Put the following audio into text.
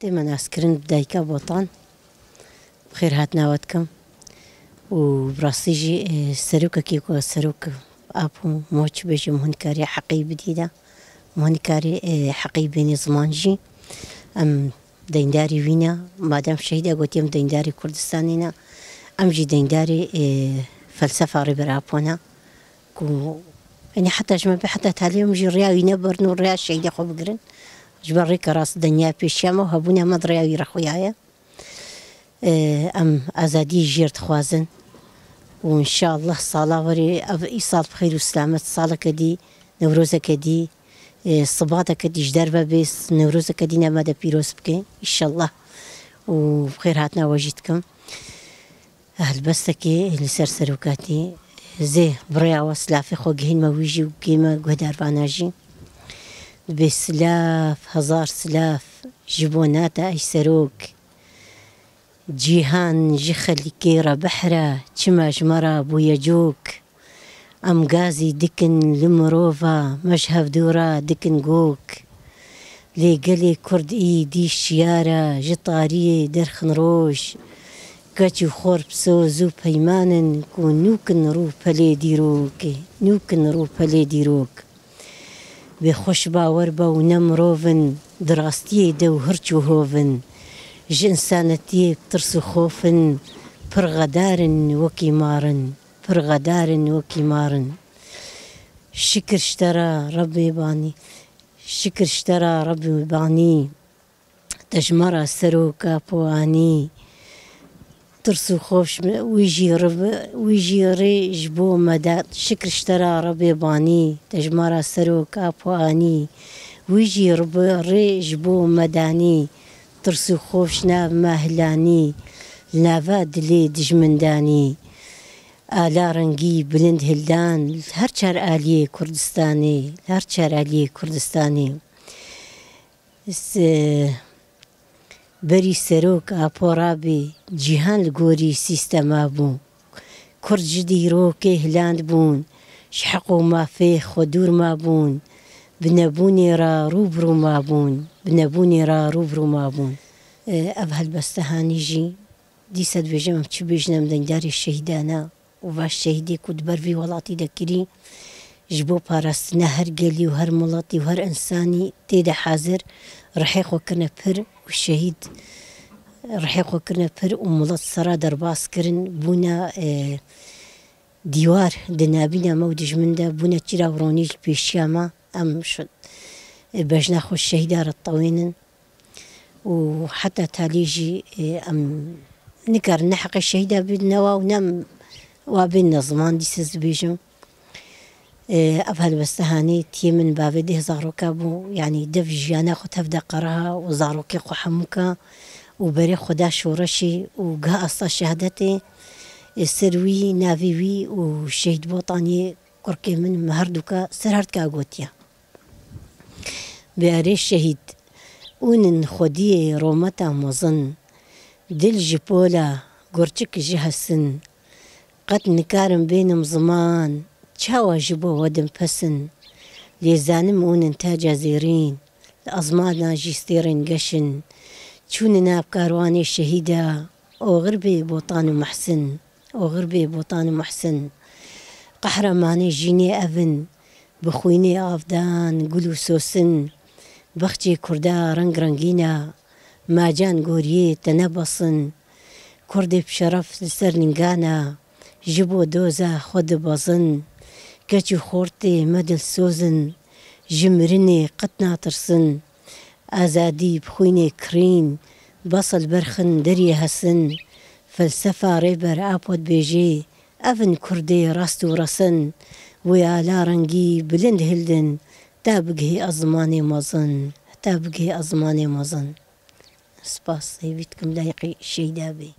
دايما ناسكرن بدايكا بوطان بخير هاتنا واتكم وبراسيجي سروكا كيكو سروك أبو موش بيجي مهنكاري حقي بديدة مهنكاري حقي بيني زمانجي أم دينداري وينا مادام شهيدة قلت يوم دينداري كردستانينا أم جي دينداري فلسفة ربرابونا كو يعني حتى جمع حتى تاليوم جي رياوي نبر نور ريا شهيدة خو بقرن جبري كراس دنيا بيشيامو هبونا مدرياوي رخويايا أم أزادي جيرت خوازن وإن شاء الله صلاة وري إيصال بخير وسلامة صلاة كدي نوروزة كدي صباطة كدي جدار بس نوروزة كدي نمادة بيروس بكي إن شاء الله وبخير هاتنا وجدكم أهل بستكي اللي سرسروكاتي زي بريا وسلافي خو جهين مويجي وقيمة قهدار باناجي بسلاف هزار سلاف جبوناتا أي سروك جيهان جخلي كيرا بحرة تشما جمرة بويجوك أم غازي دكن لمروفا مشهف دورا دكن جوك لي قلي كرد دي شيارة جطارية درخن روش كاتشو خور بسو زو بيمانن كون نوكن رو بلي ديروك نوكن رو بلي ديروك بخوش باوربا ونمروفن دراستي دو هرچو هوفن جنسانتي بترسو خوفن برغدارن وكيمارن برغدارن وكيمارن شكر اشترى ربي باني شكر اشترى ربي باني تجمرة سروكا بواني ترسو خوش ويجي ري جبو مدى شكر اشترى ربي باني تجمرة سروكا بواني ويجي ري جبو مداني ترسو خوشنا ماهلاني لنافاد لي دجمنداني آلا رنگی بلند هلدان هر چار آلیه کردستانی هر چار آلیه کردستانی بری سروک آپورابی جهان لگوری سیستما بون کرد جدی رو که هلاند بون شحقو ما فيه خدور ما بون بنبوني را روبرو ما بون بنبوني را روبرو ما بون أبهل بستهاني جي دي سد بجمع تشبيجنا من داري الشهيدانا وفاش شهيدي كود برفي ولاتي دكري جبو باراست نهر قلي وهر ملاتي وهر إنساني تيدا حاضر رحيق وكرنا بر والشهيد رحيق وكرنا بر وملات سرا درباس كرن بونا ديوار دنابينا مودج من دا بونا تيرا ورونيج بيشياما أم شد بجنا خو الشهيدار الطوينن وحتى تاليجي أم نكر نحق الشهيدة بالنوا ونم وابن زمان دي سزبيجم أبهل بستهاني تيمن بافده زاروكابو يعني دف جيانا خو تفدا قرها وزاروكي خو حموكا وبري خدا شورشي وقا أصلا شهادتي سروي نافيوي وشهيد بوطاني كركي من مهردوكا سرهردكا قوتيا بأري الشهيد ونن خودي رومتا مظن دل جبولا قرشك جهسن قد نكارم بينم زمان تشاوى جبو ودم فسن ليزانم ونن تاجا زيرين لأزمانا جيستيرين قشن تشوننا بكارواني الشهيدة أو غربي بوطان محسن أو غربي بوطان محسن قحرماني جيني أفن بخويني آفدان قلو سوسن بختي كردا رنگ رنگينا ماجان قوريه تنبصن كردي بشرف لسر ننقانا جبو دوزا خود بازن كاتشو خورتي مدل سوزن جمرني قطنا ترسن آزادي بخويني كرين بصل برخن دري هسن فلسفة ريبر آبود بيجي أفن كردي راستو رسن ويا لا رنگي بلند هلدن تابقي أزماني مظن تابقي أزماني مظن سباس هيفيتكم لايقي الشيدابي